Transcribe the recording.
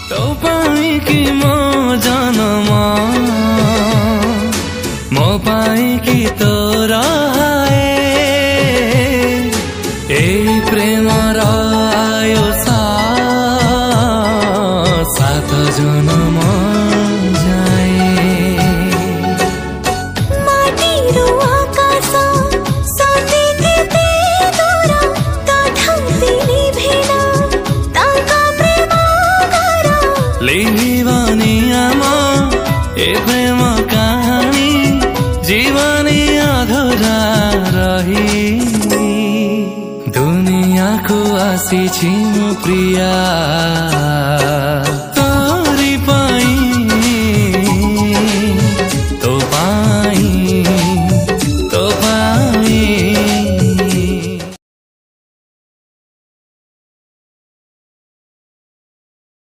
तो पाएकी म जनमा म पाएकी तोरा ए प्रेम रह्यो सात जन्म लेवानियामा ए प्रेम कहानी जीवनी अधुरा रही दुनियाँको आशी छिन् प्रिया।